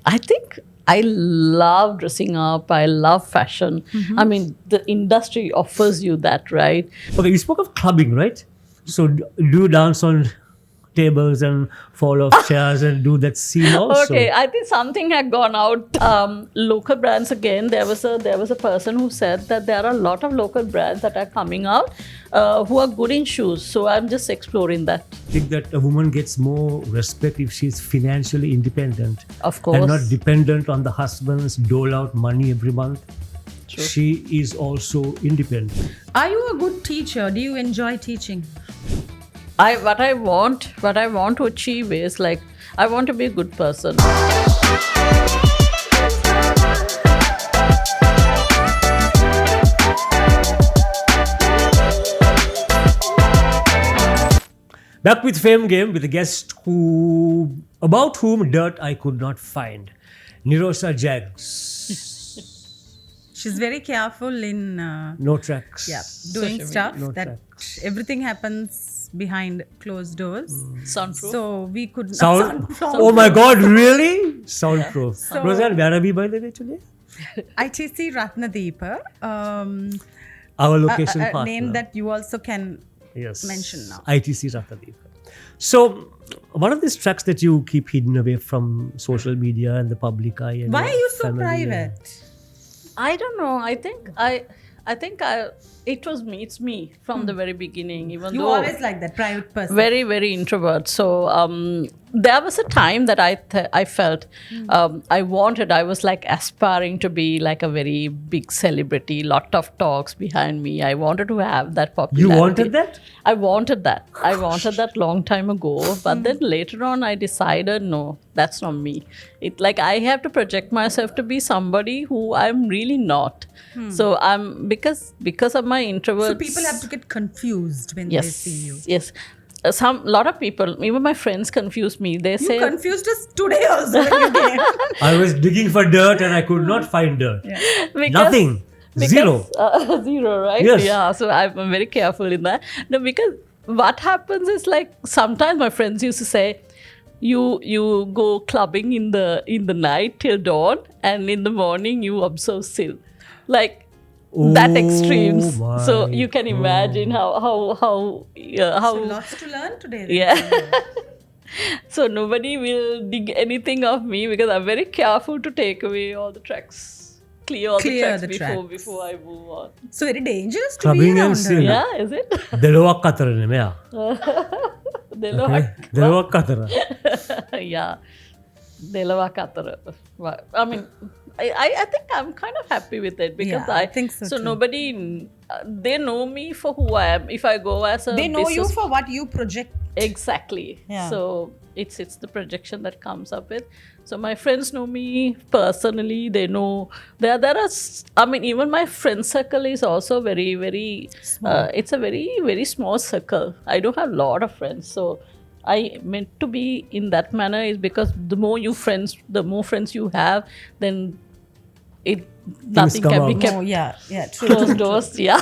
I think I love dressing up. I love fashion. I mean, the industry offers you that, right? Okay, you spoke of clubbing, right? So do you dance on tables and fall off chairs and do that scene also? Okay, I think something had gone out. Local brands again. There was a person who said that there are a lot of local brands that are coming out who are good in shoes. So I'm just exploring that. I think that a woman gets more respect if she's financially independent. Of course. And not dependent on the husband's dole out money every month. True. She is also independent. Are you a good teacher? Do you enjoy teaching? What I want to achieve is like I want to be a good person. Back with Fame Game with a guest about whom dirt I could not find. Nirosha Jags. She's very careful in No tracks. doing Social stuff media. No that tracks. everything happens behind closed doors. Soundproof. So we could Sound. Oh my God! Really? Soundproof. So- Rozanne, where are we by the way today? ITC Ratnadeepa, Our location a partner. name that you also can Yes. mention now. ITC Ratnadeepa. So, one of these tracks that you keep hidden away from social media and the public eye. And Why your are you so family and- private? I don't know. I think it was me. It's me from the very beginning. Even You though always like that private person. very, very introvert. So there was a time that I felt I was like aspiring to be like a very big celebrity, lot of talks behind me. I wanted to have that popularity. You wanted that? I wanted that. I wanted that long time ago. But then later on, I decided, no, that's not me. It like I have to project myself to be somebody who I'm really not. So I'm because of my introvert. So people have to get confused when they see you. Yes. Lot of people, even my friends, confuse me. They You say confused us today also when you came. I was digging for dirt and I could not find dirt. because- Nothing. Zero. Zero, right? Yes. Yeah. So I'm very careful in that. No, because what happens is like sometimes my friends used to say, you go clubbing in the night till dawn, and in the morning you observe Sil, like. That extremes. So my you can imagine how So lots to learn today. then. Yeah. So nobody will dig anything of me because I'm very careful to take away all the tracks, clear the the tracks tracks. before I move on. So very dangerous to Clubbing be and around sin. her. Yeah, is it? Delawak Qatar ne mea. Delawak Qatar. Yeah. Delawa Katara. I mean, I think I'm kind of happy with it because Yeah, I think so too. nobody, they know me for who I am. If I go as a They know you business- for what you project. Exactly. Yeah. So it's the projection that comes up with. So my friends know me personally. They know there are. I mean, even my friend circle is also very very. It's a very very small circle. I don't have a lot of friends. So I meant to be in that manner is because the more more friends you have, then nothing come can be out. kept Oh, yeah, true. closed doors. Yeah.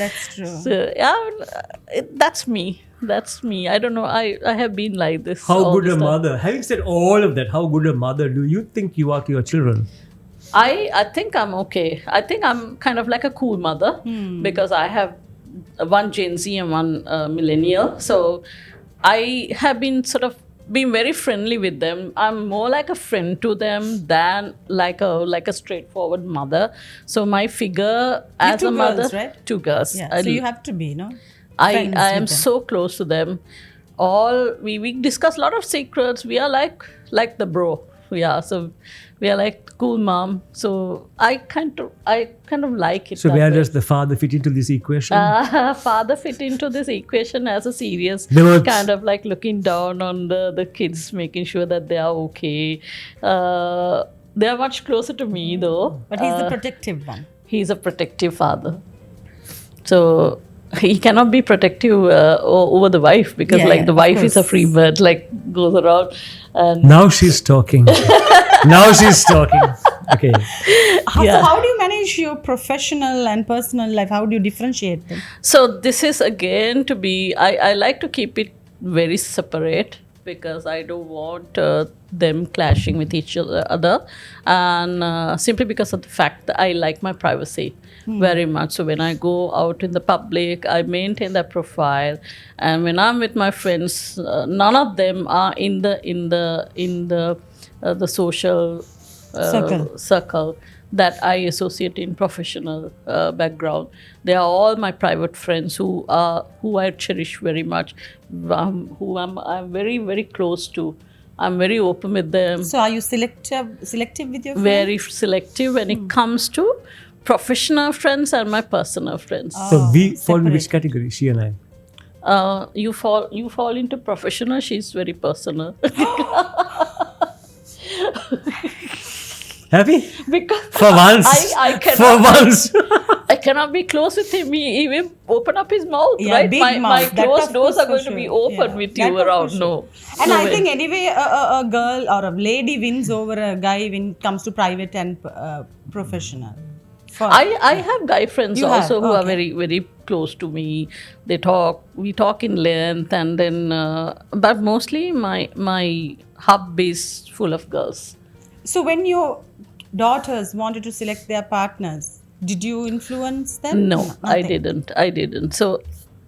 That's true. So yeah, that's me. That's me. I don't know. I have been like this. How all good this a time. mother. Having said all of that, how good a mother do you think you are to your children? I think I'm okay. I think I'm kind of like a cool mother because I have one Gen Z and one millennial. So I have been sort of being very friendly with them. I'm more like a friend to them than like a straightforward mother. So my figure as two a mother, girls, right? 2 girls. Yeah. So you have to be, no? I friends am with them. so close to them. We discuss a lot of secrets. We are like the bro. Yeah. So we are like cool mom. So I kind of like it. So that where way. does the father fit into this equation? Father fit into this equation as a serious They were- kind of like looking down on the kids, making sure that they are okay. They are much closer to me though. But he's the protective one. He's a protective father. So he cannot be protective over the wife because Yeah, like the of wife is a course. free bird, like goes around and Now she's talking. Now she's talking. Okay. So Yeah. how do you manage your professional and personal life? How do you differentiate them? so this is again to be I like to keep it very separate because I don't want them clashing with each other, and simply because of the fact that I like my privacy very much. So when I go out in the public, I maintain that profile, and when I'm with my friends, none of them are in the social circle that I associate in professional background. They are all my private friends who I cherish very much, who I'm very, very close to. I'm very open with them. So are you selective with your friends? Very selective when it comes to professional friends and my personal friends. So we fall in separate. which category? She and I. You fall into professional. She's very personal. Happy? Because For once. I For cannot, once. I cannot be close with him. He will open up his mouth, Yeah, right? big My mouth. That closed of doors course are going for to be sure. open Yeah. with That you of around. for No. sure. And No I way. think anyway, a girl or a lady wins over a guy when it comes to private and professional. I have guy friends You also have? who are Okay. very, very close to me. We talk in length, and then, but mostly my hub is full of girls. So when your daughters wanted to select their partners, did you influence them? No, I Nothing. didn't. So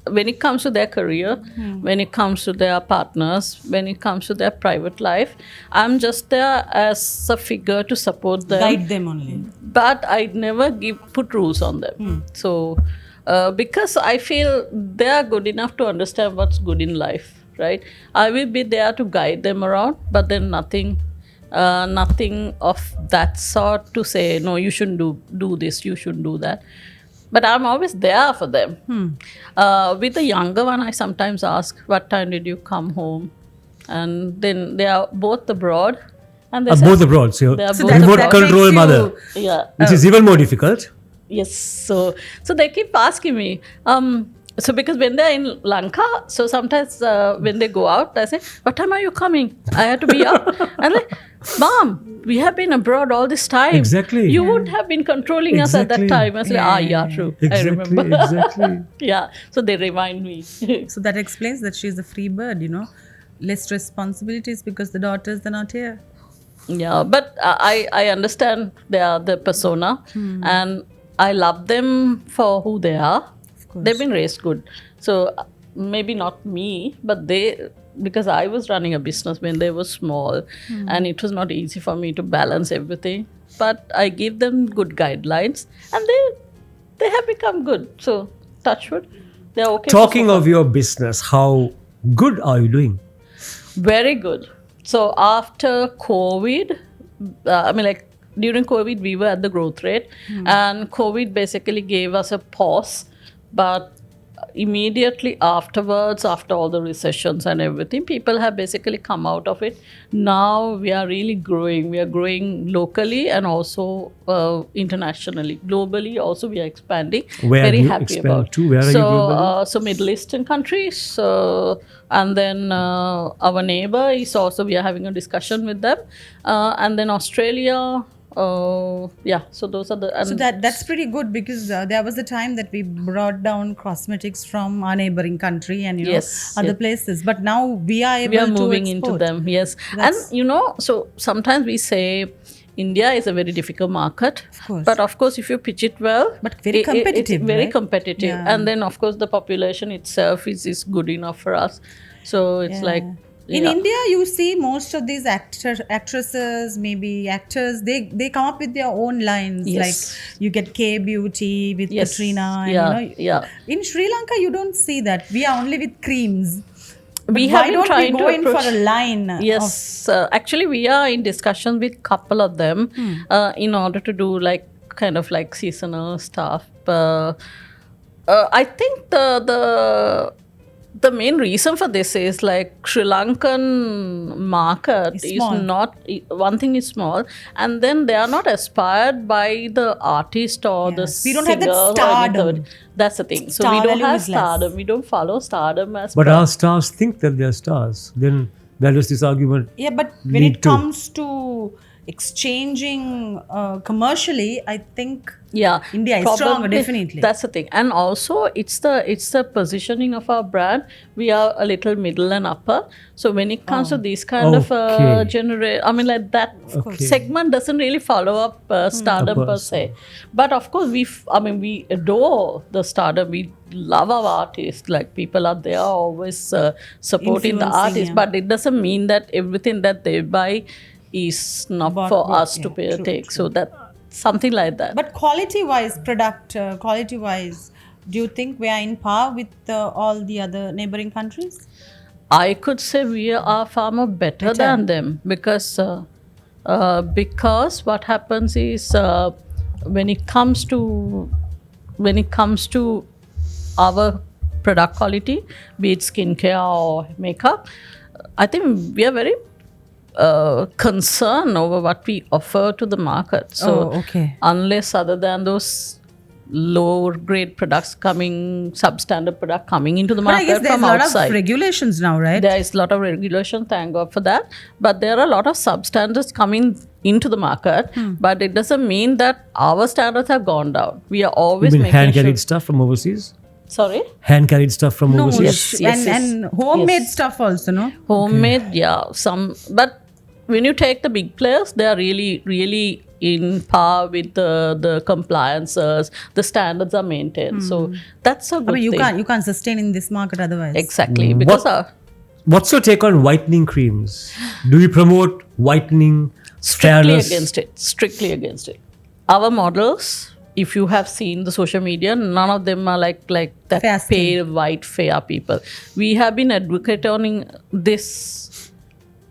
when it comes to their career, when it comes to their partners, when it comes to their private life, I'm just there as a figure to support them. Guide them only. But I never put rules on them. So because I feel they are good enough to understand what's good in life, right? I will be there to guide them around, but then nothing of that sort to say, no, you shouldn't do this, you shouldn't do that. But I'm always there for them. With the younger one, I sometimes ask, what time did you come home? And then they are both abroad. And they say, Both abroad. So, they are So both that- remote that control makes you- mother, yeah. which is even more difficult. Yes. So they keep asking me. So because when they're in Lanka, so sometimes when they go out, I say, "What time are you coming? I have to be up." And like, "Mom, we have been abroad all this time. Exactly. You would have been controlling us at that Exactly. time." I say, yeah, true. I remember." Exactly. Yeah. So they remind me. So that explains that she's a free bird, less responsibilities because the daughters are not here. Yeah, but I understand they are the persona, and I love them for who they are. course. They've been raised good. So maybe not me, but they, because I was running a business when they were small, and it was not easy for me to balance everything. But I give them good guidelines, and they have become good. So touch wood, they're okay. Talking of your business, how good are you doing? Very good. So after COVID, during COVID, we were at the growth rate, and COVID basically gave us a pause. But immediately afterwards, after all the recessions and everything, people have basically come out of it. Now we are really growing. We are growing locally and also internationally. Globally, also we are expanding. Where Very are you happy expanding about. to? Where are you globally? So Middle Eastern countries, and then our neighbor is also, we are having a discussion with them, and then Australia. So those are the. And So that's pretty good because there was a time that we brought down cosmetics from our neighboring country and Yes, other yes. places. But now we are able we are to moving into export. them. Yes, That's- and so sometimes we say India is a very difficult market. Of course. But of course, if you pitch it well, But very it's competitive, very right? competitive, Yeah. and then of course the population itself is good enough for us. So it's like. In yeah. India, you see most of these actresses, maybe actors, they come up with their own lines. Yes. Like you get K Beauty with Yes. Katrina. And, Yeah, yeah. In Sri Lanka, you don't see that. We are only with creams. But We why have been don't trying we to go in for approach- a line? Yes, actually, we are in discussion with couple of them in order to do kind of seasonal stuff. I think the main reason for this is Sri Lankan market It's is small. not, one thing is small, and then they are not aspired by the artist or the Yes. We don't have that singer or stardom. anything. That's the thing. So Star we don't value have is less. stardom. We don't follow stardom as But per- our stars think that they're stars. Then there is this argument. Yeah, but when Need it to. comes to exchanging commercially, I think Yeah, India is stronger, definitely. That's the thing, and also it's the positioning of our brand. We are a little middle and upper, so when it comes to these kind of Okay. I mean, like that Okay. segment doesn't really follow up stardom per se. But of course, I mean, we adore the stardom. We love our artists. Like, people are there always supporting the Influencing, artists, yeah. but it doesn't mean that everything that they buy is not for us to pay true, take. So that something like that. But quality-wise, quality-wise, do you think we are in par with all the other neighboring countries? I could say we are far more better than them, because what happens is, when it comes to our product quality, be it skincare or makeup, I think we are very concerned over what we offer to the market. So okay. unless, other than those lower grade products substandard product coming into the But I market guess there's from a lot outside, of regulations now, right? there is a lot of regulation, thank God for that. But there are a lot of substandards coming into the market, but it doesn't mean that our standards have gone down. We are always You mean making hand carried sure. stuff from overseas? Sorry? Hand carried stuff from No, overseas? Yes. and homemade Yes. stuff also, no? Homemade, yeah. But when you take the big players, they are really, really in par with the compliances. The standards are maintained. So that's a good I mean, thing. you can't sustain in this market otherwise. Exactly. Because What's your take on whitening creams? Do you promote whitening? strictly fairness? against it. Strictly against it. Our models, if you have seen the social media, none of them are like that Fair skin. pale, white, fair people. We have been advocating this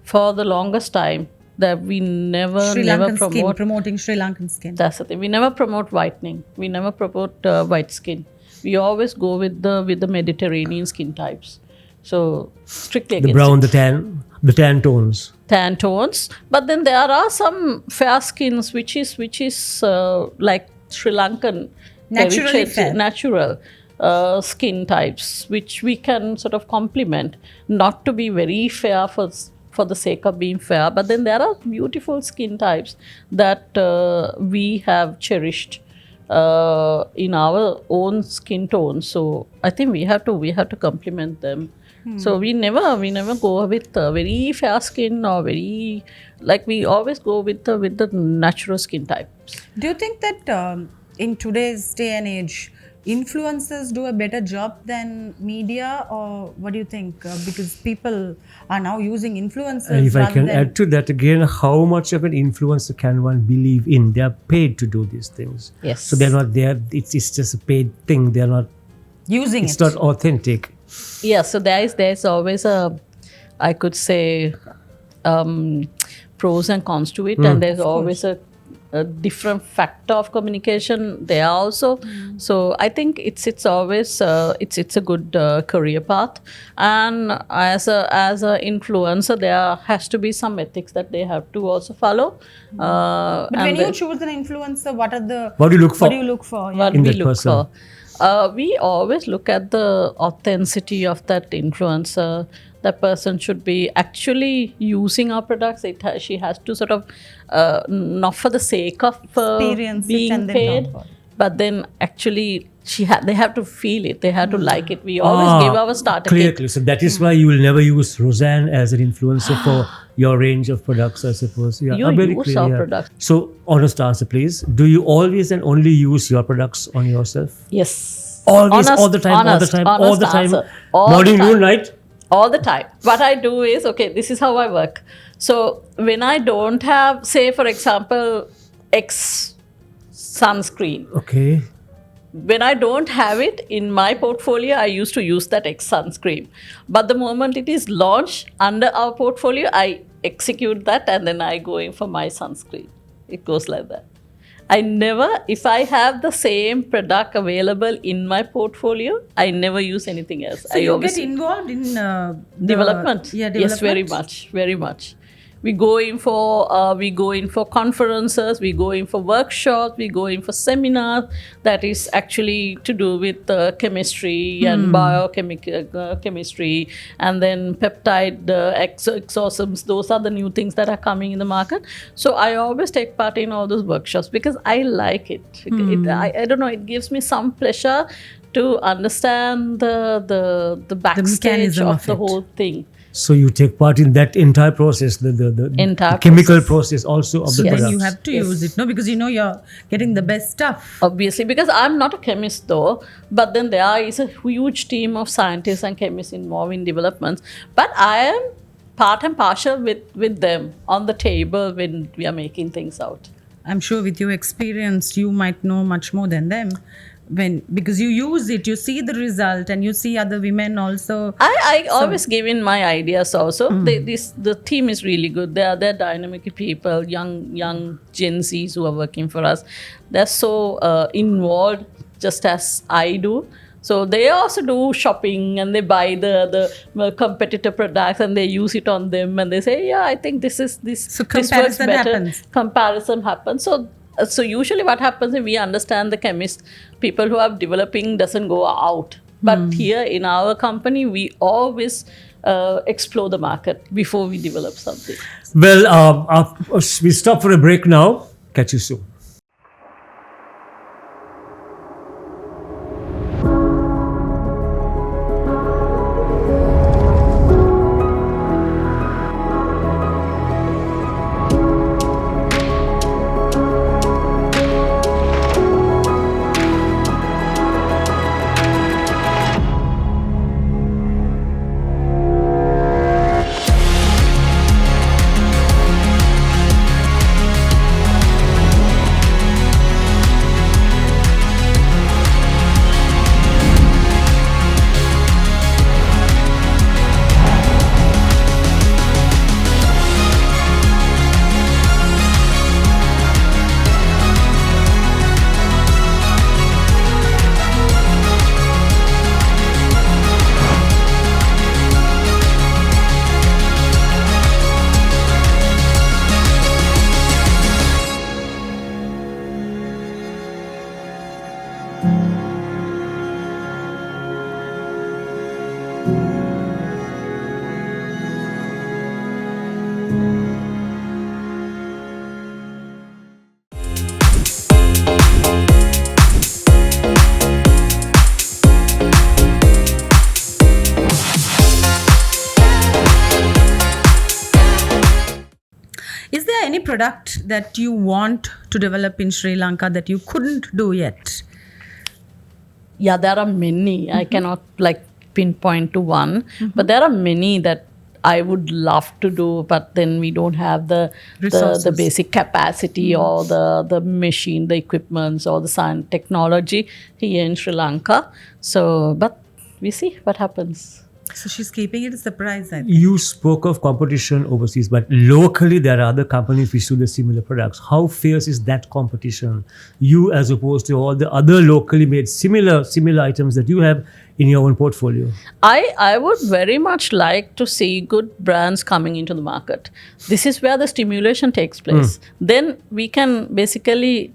for the longest time, that we never Sri Lankan skin, promote. promoting Sri Lankan skin. That's the thing. We never promote whitening. We never promote white skin. We always go with the Mediterranean skin types. So strictly The against brown, it. the tan tones. Tan tones. But then there are some fair skins which is like Sri Lankan, Naturally fair. natural skin types, which we can sort of complement, not to be very fair for the sake of being fair. But then there are beautiful skin types that we have cherished in our own skin tone. So I think we have to complement them. So we never go with very fair skin, or very, like, we always go with the natural skin types. Do you think that in today's day and age, influencers do a better job than media, or what do you think? Because people are now using influencers. And if I rather can than- add to that again, how much of an influencer can one believe in? They are paid to do these things. Yes. So they're not there. It's just a paid thing. They're not. using It's it. not authentic. Yeah, so there's always I could say, pros and cons to it, and there's always a different factor of communication there also. So I think it's always it's a good career path, and as a influencer, there has to be some ethics that they have to also follow. But when and you the- choose an influencer, what What do you look for? What do you look for? Yeah. what in we that look person? for. We always look at the authenticity of that influencer. That person should be actually using our products. She has to sort of, not for the sake of Experience it being and then paid, talk about it. but then actually they have to feel it. They have to like it. We always give our starter Clear, kit. clear. So that is why you will never use Rozanne as an influencer for your range of products, I suppose. Yeah, You very use clear, our yeah. products. So, honest answer, please. Do you always and only use your products on yourself? Yes. Always, Honest- all the time, all the honest- time, all honest the time. answer. All Morning, the time. noon, night. All the time. What I do is, okay, this is how I work. So when I don't have, say, for example, X sunscreen, Okay. when I don't have it in my portfolio, I used to use that X sunscreen. But the moment it is launched under our portfolio, I execute that and then I go in for my sunscreen. It goes like that. I never, if I have the same product available in my portfolio, I never use anything else. So you get involved in Development. Yeah, Yes, very development. much, very much. We go in for conferences, we go in for workshops, we go in for seminars that is actually to do with chemistry and biochemical chemistry, and then peptide exosomes. Those are the new things that are coming in the market. So I always take part in all those workshops because I like it. I don't know, it gives me some pleasure to understand the backstage mechanism of of the it. whole thing. So you take part in that entire process, the Entire chemical process also of the Then products. you have to use it, no? Because you're getting the best stuff. Obviously, because I'm not a chemist though, but then there is a huge team of scientists and chemists involved in developments. But I am part and partial with them on the table when we are making things out. I'm sure with your experience, you might know much more than them. Because you use it, you see the result, and you see other women also. I always give in my ideas also. The team is really good. They're dynamic people, young Gen Zs who are working for us. They're so involved, just as I do. So they also do shopping and they buy the competitor products and they use it on them and they say, yeah, I think this So this works comparison better. happens. Comparison happens. So usually what happens is we understand the chemist, people who are developing doesn't go out. But here in our company, we always explore the market before we develop something. Well, we stop for a break now. Catch you soon. Is there any product that you want to develop in Sri Lanka that you couldn't do yet? Yeah, there are many. I cannot pinpoint to one, but there are many that I would love to do, but then we don't have the Resources. basic capacity or the machine, the equipments or the science technology here in Sri Lanka. So, but we see what happens. So she's keeping it a surprise, I think. You spoke of competition overseas, but locally there are other companies which do the similar products. How fierce is that competition? You as opposed to all the other locally made similar items that you have in your own portfolio. I would very much like to see good brands coming into the market. This is where the stimulation takes place. Then we can basically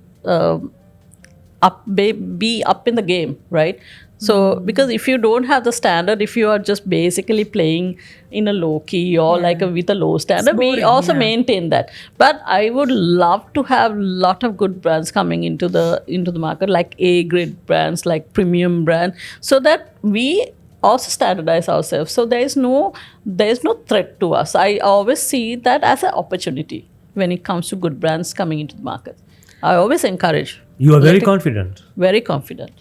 be up in the game, right? So, because if you don't have the standard, if you are just basically playing in a low key or with a low standard, we boring, also yeah. maintain that. But I would love to have a lot of good brands coming into the market, like A grade brands, like premium brand, so that we also standardize ourselves. So there is no threat to us. I always see that as an opportunity when it comes to good brands coming into the market. I always encourage. You are very confident. Very confident.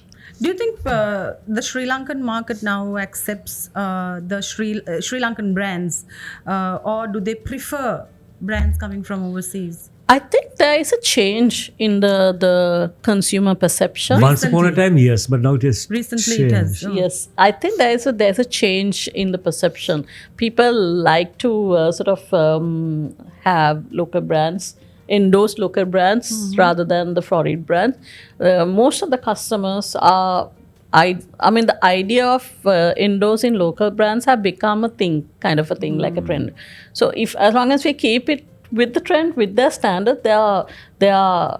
Do you think the Sri Lankan market now accepts the Sri Lankan brands, or do they prefer brands coming from overseas? I think there is a change in the consumer perception. Once upon a time, yes, but now it is Recently it has. changed. Yes, I think there's a change in the perception. People like to have local brands, endorse local brands rather than the foreign brands. Most of the customers are I mean, the idea of endorsing local brands have become a thing, kind of a thing, like a trend. So if as long as we keep it with the trend, with their standard, their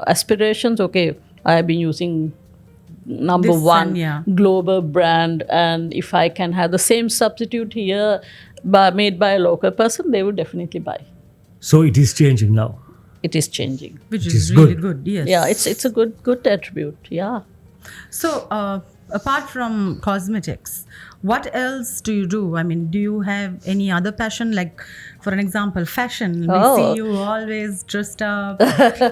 aspirations. Okay, I have been using number This one one, yeah. global brand, and if I can have the same substitute here, made by a local person, they would definitely buy. So it is changing now. It is changing. Which It is is really good. good. Yes. Yeah, it's a good attribute. Yeah. So, apart from cosmetics, what else do you do? I mean, do you have any other passion? Like, for an example, fashion. We Oh. see you always dressed up,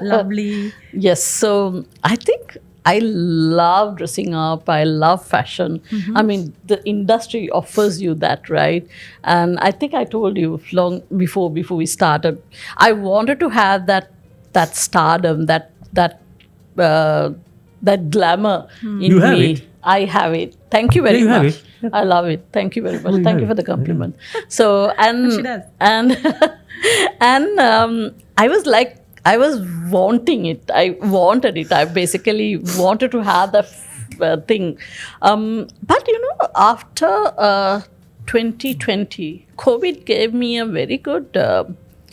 lovely. Yes, so I think I love dressing up. I love fashion. I mean, the industry offers you that, right? And I think I told you long before we started, I wanted to have that stardom, that glamour in You have me. it. I have it. Thank you very Yeah, you have much. it. I love it. Thank you very much. you Thank have you for it. the compliment. So and She does. and and I was like, I was wanting it. I wanted it. I basically wanted to have the thing. But after 2020, COVID gave me a very good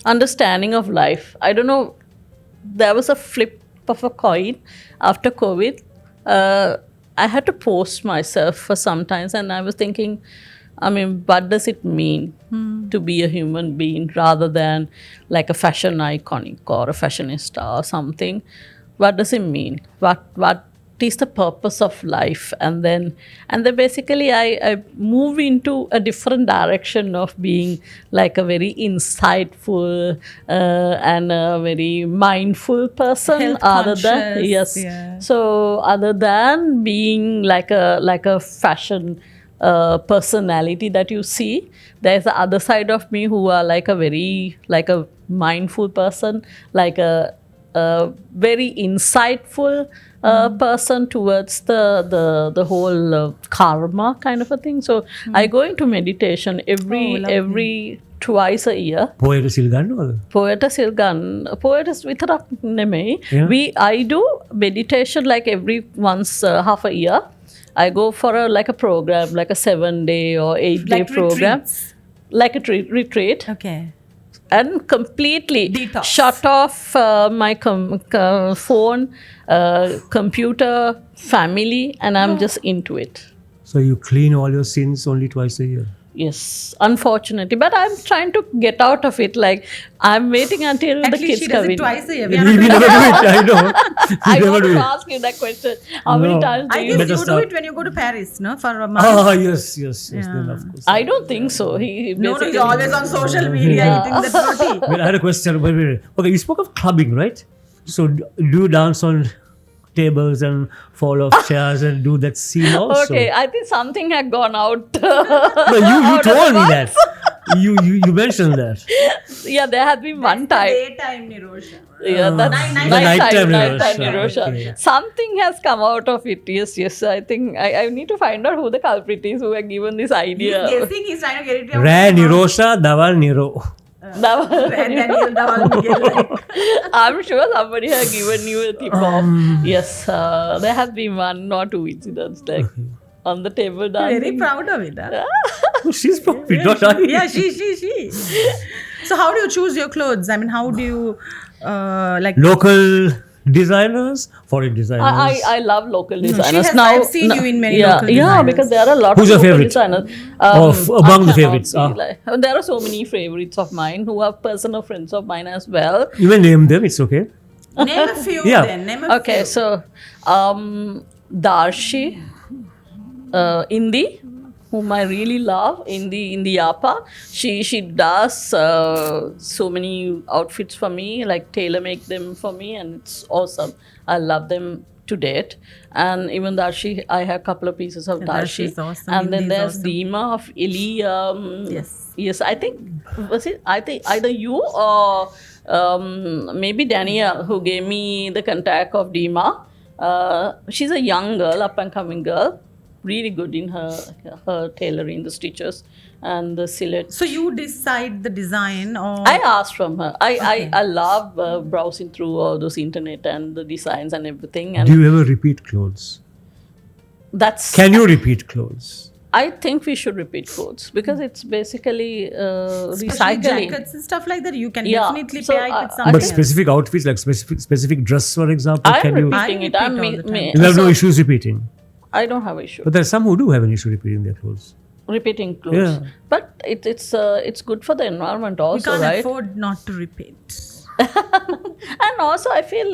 understanding of life. I don't know. There was a flip of a coin after COVID. I had to post myself for some times, and I was thinking, I mean, what does it mean to be a human being rather than like a fashion iconic or a fashionista or something? What does it mean? What is the purpose of life? And then basically I move into a different direction of being like a very insightful and a very mindful person. Health Other than conscious, yes, yeah. so other than being like a fashion personality that you see, there's the other side of me who are like a mindful person, like a very insightful person towards the whole karma kind of a thing. So I go into meditation every twice a year. Poeta Silgano. Poeta Silgan, poets විතරක් නෙමෙයි. Yeah. I do meditation like every once half a year. I go for a program, like a 7-day or 8-day Like program, retreats. like a retreat, Okay. and completely Detox. shut off my phone, computer, family, and I'm just into it. So you clean all your sins only twice a year. Yes, unfortunately, but I'm trying to get out of it. Like I'm waiting until At the least kids she does come it in. twice a year. We never do it, I know. I We never want do to it. ask you that question. How many No. times do I you? guess Better you do start. it when you go to Paris, no? For a month. Ah, yes. Then of course. I don't think so. He No, basically, he's always on social media eating the roti. Well, I had a question. Wait. Okay, you spoke of clubbing, right? So do you dance on tables and fall off chairs and do that scene also? Okay, I think something had gone out. No, you told me that. You mentioned that. Yeah, there had been one time. Daytime, Nirosha. Yeah, that's nighttime nighttime Nirosha. Nirosha. Something has come out of it. Yes. I think I need to find out who the culprit is who had given this He's idea. guessing, he's trying to get it out. Ra Nirosha, Dawal Niro. Daniel Dawal Miguel. I'm sure somebody has given you a tip off. Yes, there has been one or two incidents like on the table dancing. Very proud of it. Huh? She's probably not I. Yeah, she. So how do you choose your clothes? I mean, how do you like? Local designers, foreign designers. I love local she designers. has- Now I've seen you in many yeah, local Yeah, designers. because there are a lot Who's of your local favorite? designers. Among I the cannot favorites, be there are so many favorites of mine who are personal friends of mine as well. You may name them, it's okay. Name a few Yeah. then. Name a Okay, few. so Darshi, Indi, whom I really love, Indi Yapa. She does so many outfits for me, like tailor make them for me, and it's awesome. I love them to date. And even Darshi, I have a couple of pieces of Yeah, Darshi. Darshi's awesome, And then Indi's there's awesome. Dima of Ili. Yes. Yes, I think either you or maybe Danielle who gave me the contact of Dima. She's a young girl, up and coming girl, really good in her tailoring, the stitches and the silhouette. So you decide the design, or I asked from her. I love browsing through all those internet and the designs and everything. And Do you ever repeat clothes? that's Can you repeat clothes? I think we should repeat clothes because it's basically Especially recycling. jackets and stuff like that, you can Yeah, definitely so, pair it with I something But else. specific outfits, like specific dress, for example, I'm can you? repeating it. I I'm repeat all the time. You have no so issues repeating. I don't have issue But there are some who do have an issue repeating their clothes. repeating clothes. Yeah. But it's good for the environment You also, can't right? afford not to repeat. And also I feel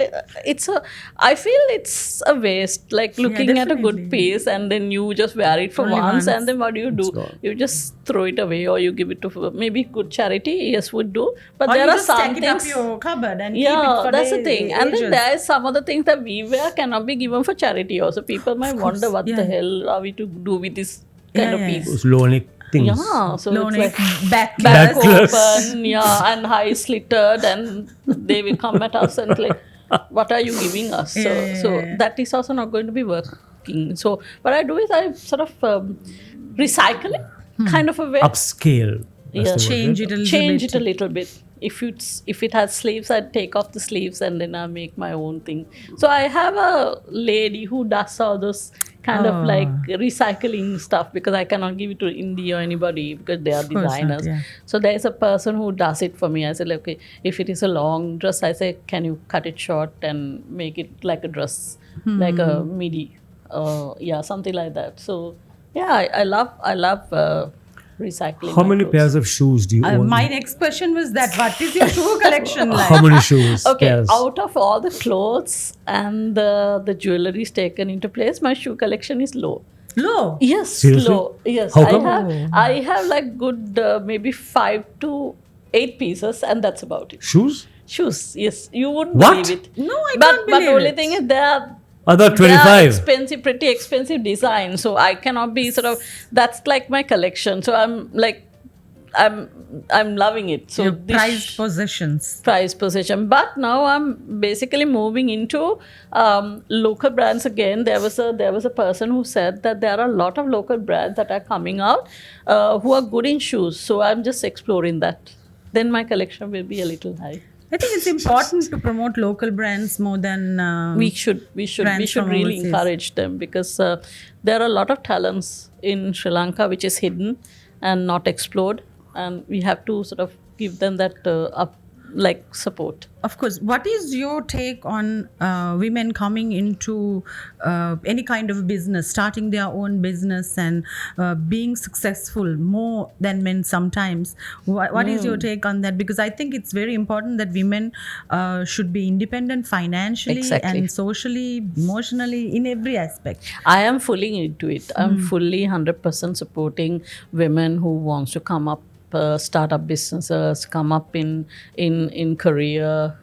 it's a waste, like looking at a good definitely. piece and then you just wear it for Only once, once. and then what do? gone. You just throw it away, or you give it to maybe good charity. Yes, would do. But Or there you are just some stack it up things. your cupboard and keep it Yeah, for that's the thing. And then ages. there is some other things that we wear cannot be given for charity also. People might wonder what the hell are we to do with this kind Yeah, of yeah, piece. Those low-neck things. Yeah, so Low it's neck, like back, back Backless. open, yeah, and high slitted, and they will come at us and like, what are you giving us? So that is also not going to be working. So what I do is I sort of recycle it, kind of a way. Upscale. That's Yeah. the word, change right? it a little Change bit. it a little bit. If it has sleeves, I take off the sleeves and then I make my own thing. So I have a lady who does all those kind of like recycling stuff, because I cannot give it to Indie or anybody because they are course not, designers. yeah. So there is a person who does it for me. I said, okay, if it is a long dress, I say, can you cut it short and make it like a dress, like a midi, yeah, something like that. So yeah, I love recycling. How my many clothes. pairs of shoes do you own? My next question was that what is your shoe collection like? How many shoes? Okay, pairs? out of all the clothes and the jewelry is taken into place, my shoe collection is low. Low. Yes, Seriously? low. Yes, How come? I have like good maybe 5 to 8 pieces, and that's about it. Shoes? Shoes, yes, you wouldn't What? believe it. No, I but can't but believe only it. thing is they are Other they are 25. expensive, pretty expensive design. So I cannot be sort of, that's like my collection. So I'm like I'm loving it. So Your this prized possessions. price position, but now I'm basically moving into local brands again. There was a person who said that there are a lot of local brands that are coming out who are good in shoes, so I'm just exploring that. Then my collection will be a little high. I think it's important to promote local brands more than We should brands from really overseas. encourage them, because there are a lot of talents in Sri Lanka which is hidden and not explored, and we have to sort of give them that support. Of course. What is your take on women coming into any kind of business, starting their own business and being successful more than men sometimes? What is your take on that? Because I think it's very important that women should be independent financially Exactly. and socially, emotionally, in every aspect. I am fully into it. I'm fully 100% supporting women who wants to come up, start up businesses, come up in career,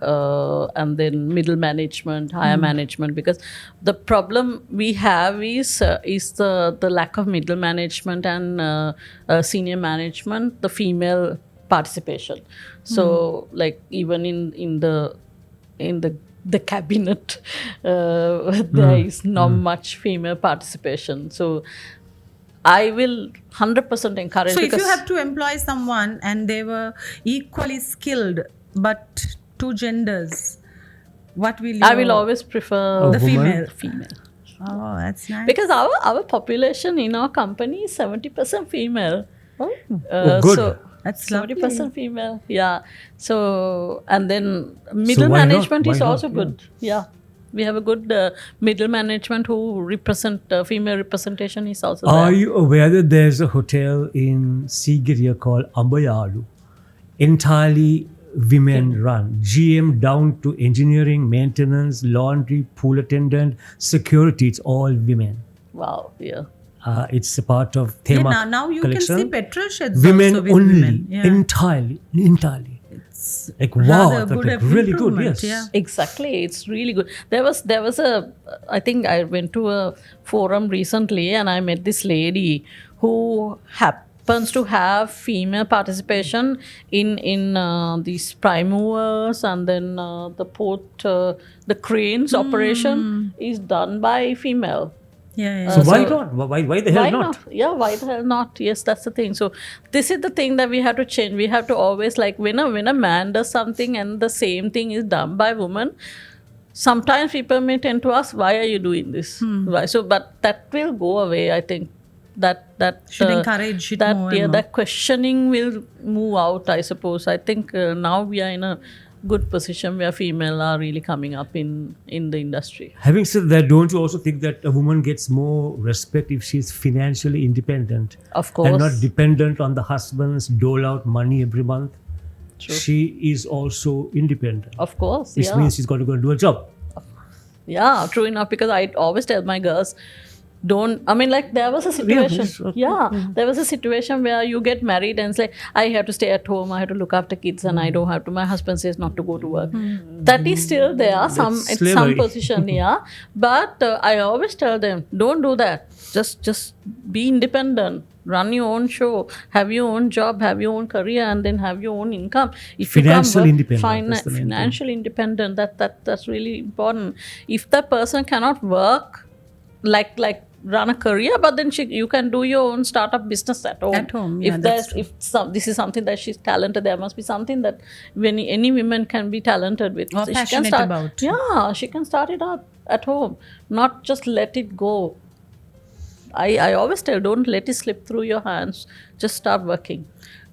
and then middle management, higher management. Because the problem we have is the lack of middle management and senior management, the female participation. So like even in the cabinet, there is not much female participation. So I will 100% encourage. So if because you have to employ someone and they were equally skilled but two genders, what will you? I will always prefer the woman? female. female, Oh, that's nice. because our population in our company is 70% female. Oh, good. So that's lovely. 70% female, yeah. So and then middle why not? management Why is not? also Yeah. good. Yeah, we have a good middle management who represent female representation is also Are there. you aware that there's a hotel in Sigiriya called Ambayalu, entirely women run, GM down to engineering, maintenance, laundry, pool attendant, security, it's all women. Wow, yeah. It's a part of Yeah, Thema now you collection. can see petrol sheds Women also with only, women. Yeah. entirely. It's Like rather wow, a I thought, good like, really good, improvement, yes. yeah. Exactly, it's really good. There was a, I think I went to a forum recently and I met this lady who happens to have female participation in these prime movers, and then the port, the cranes operation is done by female. Yeah, yeah. So why so- not? Why the hell Why not? Yeah, why the hell not? Yes, that's the thing. So this is the thing that we have to change. We have to always, like, when a man does something and the same thing is done by woman, sometimes people may tend to ask, why are you doing this? Why? So, but that will go away, I think. That Should encourage it that more and more. that questioning will move out, I suppose. I think now we are in a good position where female are really coming up in the industry. Having said that, don't you also think that a woman gets more respect if she's financially independent? Of course. And not dependent on the husband's dole out money every month? True. She is also independent. Of course, Which yeah. means she's got to go and do a job. Yeah, true enough, because I always tell my girls, there was a situation. There was a situation where you get married and it's like, I have to stay at home, I have to look after kids, and I don't have to. My husband says not to go to work. That is still there, it's some slavery. position, yeah. But I always tell them, don't do that. Just be independent. Run your own show, have your own job, have your own career, and then have your own income. If Financial you become independent, that's the main thing. financial independent, that's really important. If the person cannot work, like run a career, but then you can do your own startup business at home. At home, yeah, This is something that she's talented, there must be something that any women can be talented with. Or So passionate about. Yeah, she can start it up at home, not just let it go. I always tell, don't let it slip through your hands. Just start working.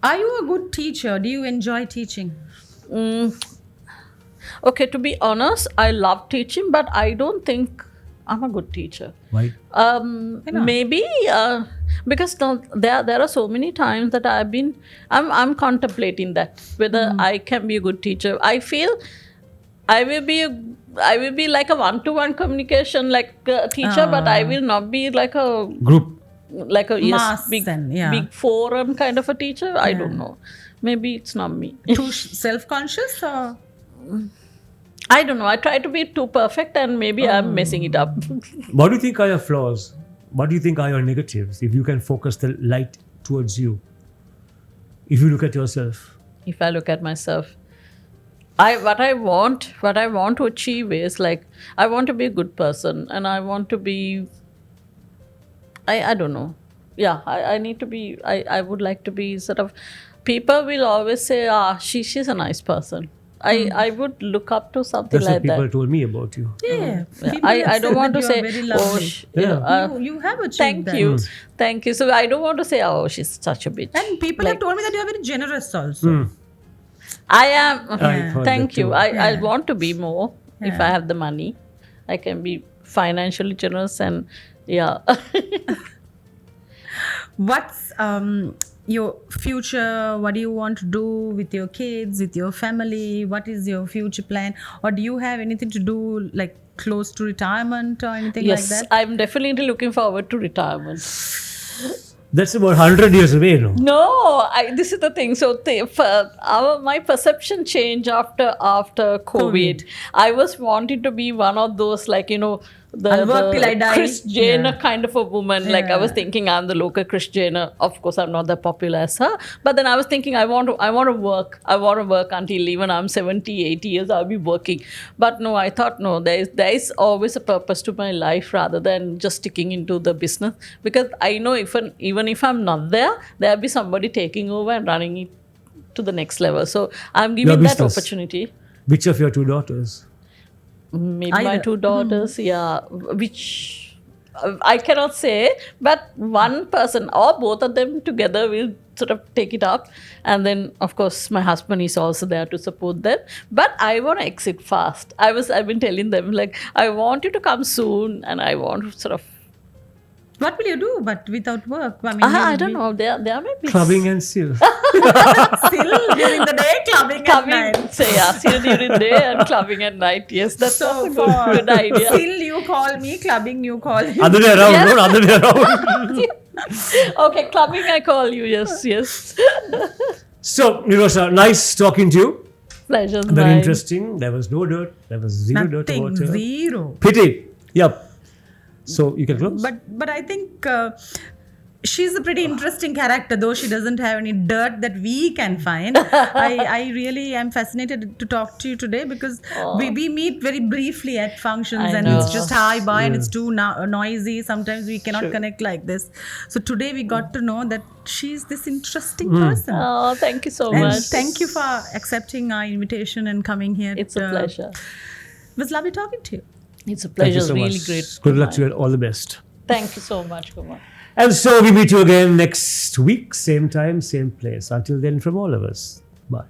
Are you a good teacher? Do you enjoy teaching? Okay, to be honest, I love teaching, but I don't think I'm a good teacher. Why? Maybe because there are so many times that I'm contemplating that whether I can be a good teacher. I feel I will be like a one-to-one communication like a teacher, but I will not be like a Group. like a Mass big then, yeah. big forum kind of a teacher. I don't know. Maybe it's not me. Too self-conscious or? I don't know. I try to be too perfect, and maybe I'm messing it up. What do you think are your flaws? What do you think are your negatives? If you can focus the light towards you, if you look at yourself. If I look at myself, what I want to achieve is like I want to be a good person, and I want to be. I don't know. Yeah, I need to be. I would like to be sort of. People will always say, she's a nice person. I would look up to something That's like what people that. told me about you. Yeah. People I have don't said want that to you are say, very oh, lovely. You have achieved thank that. you. Thank you. So I don't want to say, oh, she's such a bitch. And people have told me that you are very generous also. I am. I've heard Thank that you. too. I want to be more if I have the money. I can be financially generous and yeah. What's your future? What do you want to do with your kids, with your family? What is your future plan? Or do you have anything to do like close to retirement or anything Yes, like that? I'm definitely looking forward to retirement. That's about 100 years away, no? No, this is the thing. So my perception changed after COVID. I was wanting to be one of those I'll work till I die. Kris Jenner Yeah. kind of a woman. Like I was thinking I'm the local Kris Jenner. Of course, I'm not that popular as her. But then I was thinking I want to work. I want to work until even I'm 70, 80 years. I'll be working. But no, I thought no. There is always a purpose to my life rather than just sticking into the business. Because I know even if I'm not there'll be somebody taking over and running it to the next level. So I'm giving that business. opportunity. Which of your two daughters? Maybe my Either. two daughters, yeah, which I cannot say, but one person or both of them together will sort of take it up. And then, of course, my husband is also there to support them. But I want to exit fast. I've been telling them, like, I want you to come soon, and I want to sort of. What will you do but without work? I mean, I don't know. There may be Clubbing and still. Still during the day, clubbing at night. So yeah, still during the day and clubbing at night. Yes, that's a good idea. Still you call me, clubbing you call him. Other way around, not other way around. Okay, clubbing I call you. Yes. So, Nirosha, nice talking to you. Pleasure's Very mine. interesting. There was no dirt. There was zero dirt Nothing, about her. zero. Pity. Yep. So, you can close? But I think she's a pretty interesting character, though she doesn't have any dirt that we can find. I really am fascinated to talk to you today because we meet very briefly at functions I and know. it's just hi, bye, and it's too noisy. Sometimes we cannot Sure. connect like this. So today we got to know that she's this interesting person. Oh, thank you so And much. thank you for accepting our invitation and coming here. It's a pleasure. It was lovely talking to you. It's a Thank pleasure. you so Really much. great. Good luck to you. All the best. Thank you so much, Kumar. And so we meet you again next week, same time, same place. Until then, from all of us, bye.